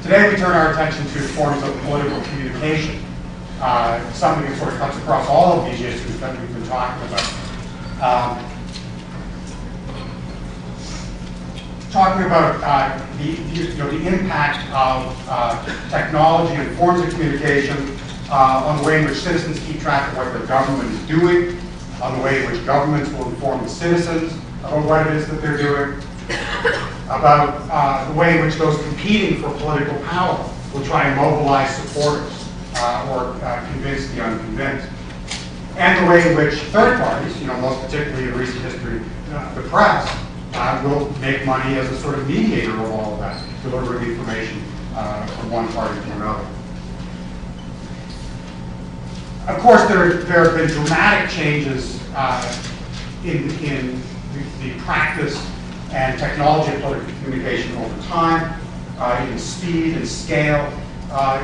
Today we turn our attention to forms of political communication, something that sort of cuts across all of these issues that we've been talking about. Talking about the impact of technology and forms of communication on the way in which citizens keep track of what their government is doing, on the way in which governments will inform the citizens about what it is that they're doing, about the way in which those competing for political power will try and mobilize supporters or convince the unconvinced, and the way in which third parties, most particularly in recent history, the press, will make money as a sort of mediator of all of that, delivering information from one party to another. Of course, there have been dramatic changes in the practice and technology of political communication over time, in speed and scale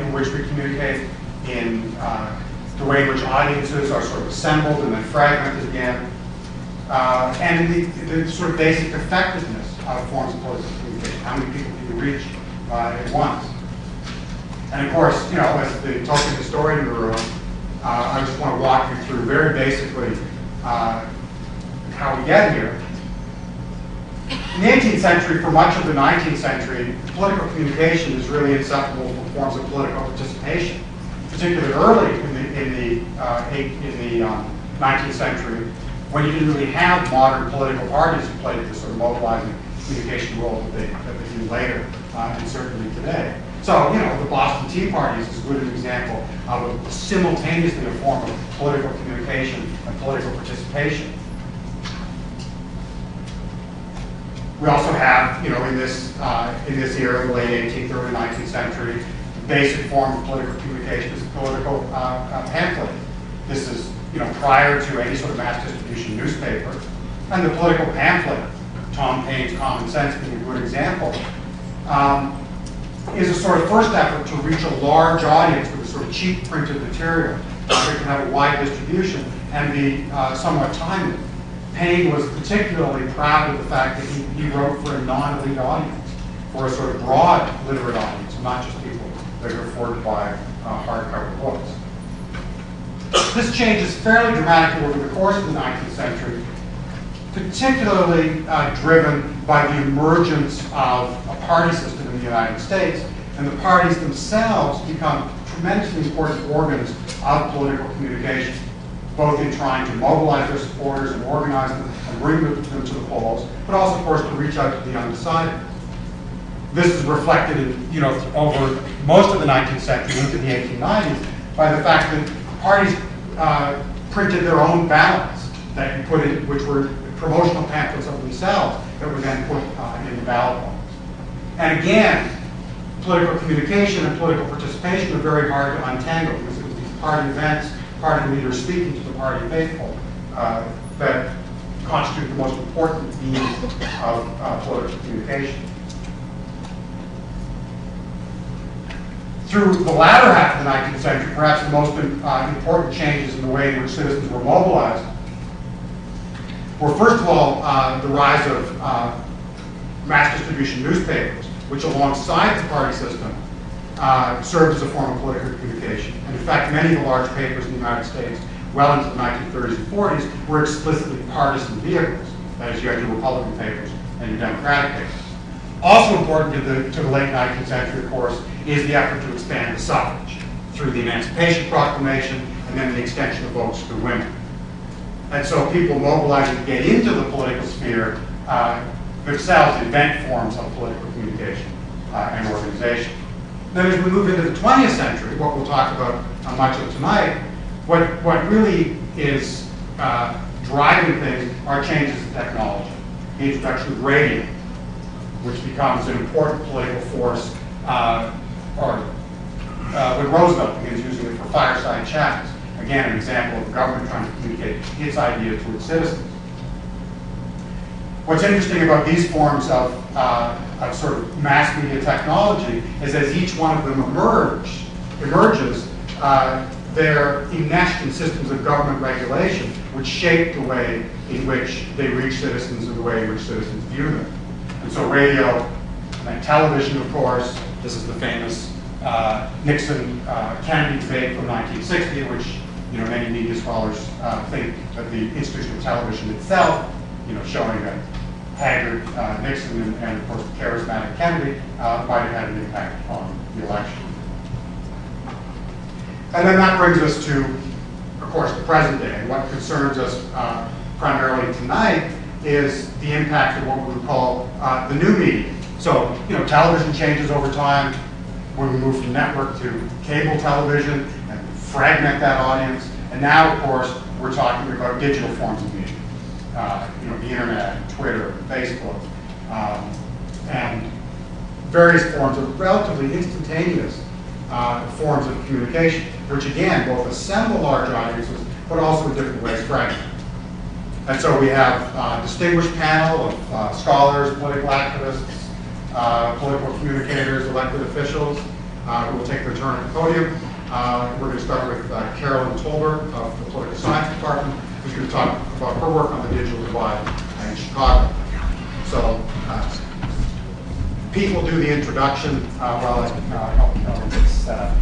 in which we communicate, in the way in which audiences are sort of assembled and then fragmented again, and the sort of basic effectiveness of forms of political communication. How many people can you reach at once? And of course, as the token historian in the room, I just want to walk you through very basically how we get here. In the 18th century, for much of the 19th century, political communication is really inseparable from forms of political participation. Particularly early in the 19th century, when you didn't really have modern political parties who played this sort of mobilizing communication role that they do later, and certainly today. So, the Boston Tea Party is as good an example of simultaneously a form of political communication and political participation. We also have, in this era, the late 18th, early 19th century, the basic form of political communication is political pamphlet. This is, prior to any sort of mass distribution newspaper. And the political pamphlet, Tom Paine's Common Sense being a good example, is a sort of first effort to reach a large audience with a sort of cheap printed material that can have a wide distribution and be somewhat timely. Paine was particularly proud of the fact that he wrote for a non-elite audience, for a sort of broad literate audience, not just people that could afford to buy hardcover books. This changes fairly dramatically over the course of the 19th century, particularly driven by the emergence of a party system in the United States, and the parties themselves become tremendously important organs of political communication, both in trying to mobilize their supporters and organize them and bring them to the polls, but also, of course, to reach out to the undecided. This is reflected in, over most of the 19th century into the 1890s by the fact that parties printed their own ballots that you put in, which were promotional pamphlets of themselves that were then put in the ballot box. And again, political communication and political participation are very hard to untangle because it was these party events, party leaders speaking to the party faithful that constitute the most important means of political communication. Through the latter half of the 19th century, perhaps the most important changes in the way in which citizens were mobilized were, first of all, the rise of mass distribution newspapers, which alongside the party system served as a form of political communication. And in fact, many of the large papers in the United States, well into the 1930s and 40s, were explicitly partisan vehicles. That is, you had your Republican papers and your Democratic papers. Also important to the late 19th century, of course, is the effort to expand the suffrage through the Emancipation Proclamation and then the extension of votes to women. And so people mobilizing to get into the political sphere themselves invent forms of political communication and organization. Then as we move into the 20th century, what we'll talk about much of tonight, what really is driving things are changes in technology. The introduction of radio, which becomes an important political force, when Roosevelt begins using it for fireside chats. Again, an example of the government trying to communicate its idea to its citizens. What's interesting about these forms of sort of mass media technology is as each one of them emerges, they're enmeshed in systems of government regulation, which shape the way in which they reach citizens and the way in which citizens view them. And so radio and television, of course, This is the famous Nixon-Kennedy debate from 1960, which many media scholars think that the institution of television itself, showing that haggard Nixon and of course, the charismatic Kennedy might have had an impact on the election. And then that brings us to, of course, the present day. And what concerns us primarily tonight is the impact of what we would call the new media. So, television changes over time when we move from network to cable television and fragment that audience. And now, of course, we're talking about digital forms of media. The internet, Twitter, Facebook, and various forms of relatively instantaneous forms of communication, which again, both assemble large audiences, but also in different ways fragment. And so we have a distinguished panel of scholars, political activists, political communicators, elected officials who will take their turn at the podium. We're going to start with Colin Tolbert of the Political Science Department, who's going to talk about her work on the digital divide in Chicago. So Pete will do the introduction while I help this set up.